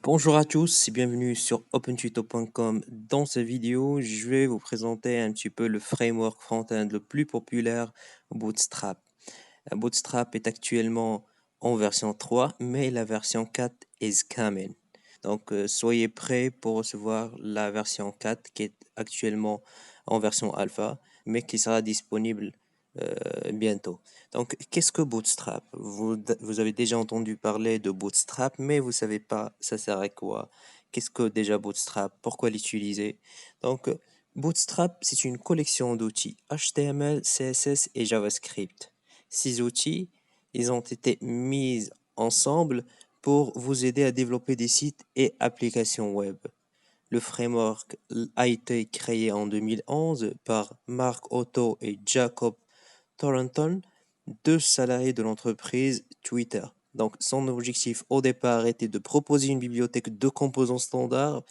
Bonjour à tous et bienvenue sur opentuto.com. Dans cette vidéo, je vais vous présenter un petit peu le framework front-end le plus populaire, Bootstrap. Bootstrap est actuellement en version 3, mais la version 4 is coming. Donc, soyez prêts pour recevoir la version 4 qui est actuellement en version alpha, mais qui sera disponible bientôt. Donc, qu'est-ce que Bootstrap? Vous avez déjà entendu parler de Bootstrap, mais vous savez pas ça sert à quoi. Qu'est-ce que déjà Bootstrap? Pourquoi l'utiliser? Donc, Bootstrap, c'est une collection d'outils HTML, CSS et JavaScript. Ces outils, ils ont été mis ensemble pour vous aider à développer des sites et applications web. Le framework a été créé en 2011 par Mark Otto et Jacob Thornton, deux salariés de l'entreprise Twitter. Donc, son objectif au départ était de proposer une bibliothèque de composants standards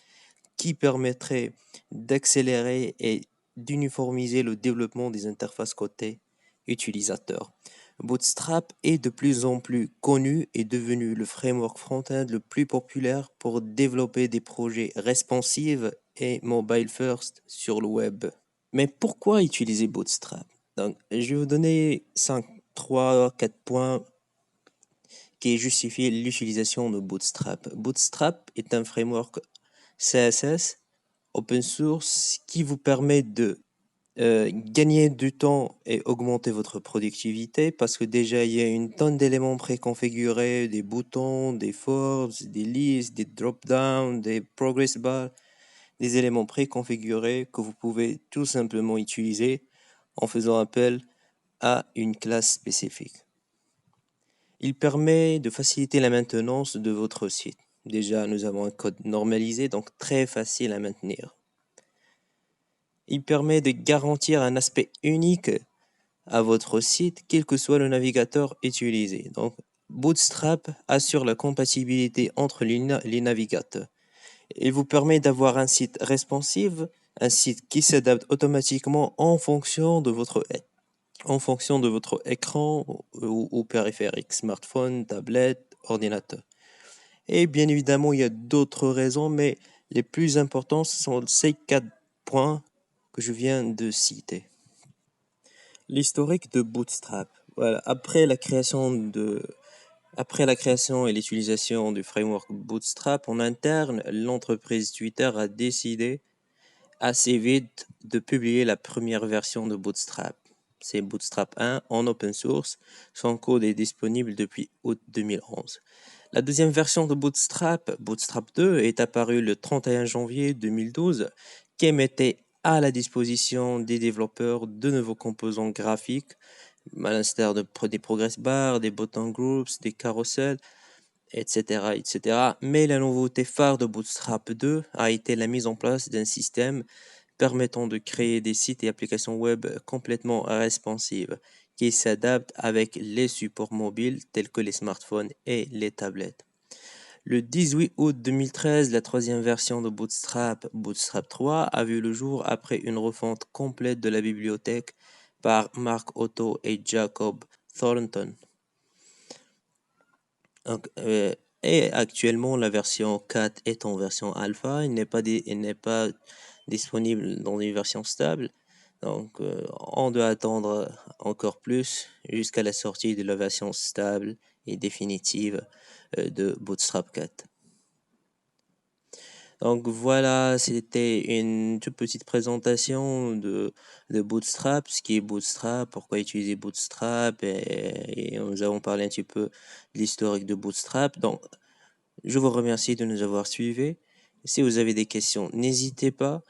qui permettrait d'accélérer et d'uniformiser le développement des interfaces côté utilisateur. Bootstrap est de plus en plus connu et devenu le framework front-end le plus populaire pour développer des projets responsives et mobile first sur le web. Mais pourquoi utiliser Bootstrap? Donc, je vais vous donner 3, 4 points qui justifient l'utilisation de Bootstrap. Bootstrap est un framework CSS open source qui vous permet de gagner du temps et augmenter votre productivité parce que déjà il y a une tonne d'éléments préconfigurés, des boutons, des forms, des listes, des drop-downs, des progress bars, des éléments préconfigurés que vous pouvez tout simplement utiliser en faisant appel à une classe spécifique. Il permet de faciliter la maintenance de votre site. Déjà, nous avons un code normalisé, donc très facile à maintenir. Il permet de garantir un aspect unique à votre site, quel que soit le navigateur utilisé. Donc, Bootstrap assure la compatibilité entre les navigateurs. Il vous permet d'avoir un site responsive, un site qui s'adapte automatiquement en fonction de votre écran ou périphérique, smartphone, tablette, ordinateur. Et bien évidemment, il y a d'autres raisons, mais les plus importants sont ces 4 points que je viens de citer. L'historique de Bootstrap. Voilà. Après la création et l'utilisation du framework Bootstrap en interne, l'entreprise Twitter a décidé assez vite de publier la première version de Bootstrap. C'est Bootstrap 1 en open source. Son code est disponible depuis août 2011. La deuxième version de Bootstrap, Bootstrap 2, est apparue le 31 janvier 2012, qui mettait à la disposition des développeurs de nouveaux composants graphiques, à l'instar des progress bars, des button groups, des carousels, etc., etc. Mais la nouveauté phare de Bootstrap 2 a été la mise en place d'un système permettant de créer des sites et applications web complètement responsives qui s'adaptent avec les supports mobiles tels que les smartphones et les tablettes. Le 18 août 2013, la troisième version de Bootstrap, Bootstrap 3, a vu le jour après une refonte complète de la bibliothèque par Mark Otto et Jacob Thornton. Donc, et actuellement, la version 4 est en version alpha. Il n'est pas disponible dans une version stable. Donc, on doit attendre encore plus jusqu'à la sortie de la version stable et définitive de Bootstrap 4. Donc voilà, c'était une toute petite présentation de Bootstrap, ce qui est Bootstrap, pourquoi utiliser Bootstrap, et nous avons parlé un petit peu de l'historique de Bootstrap. Donc, je vous remercie de nous avoir suivis. Si vous avez des questions, n'hésitez pas.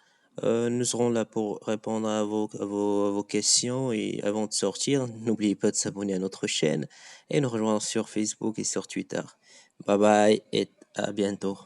Nous serons là pour répondre à vos questions et avant de sortir, n'oubliez pas de s'abonner à notre chaîne et nous rejoindre sur Facebook et sur Twitter. Bye bye et à bientôt.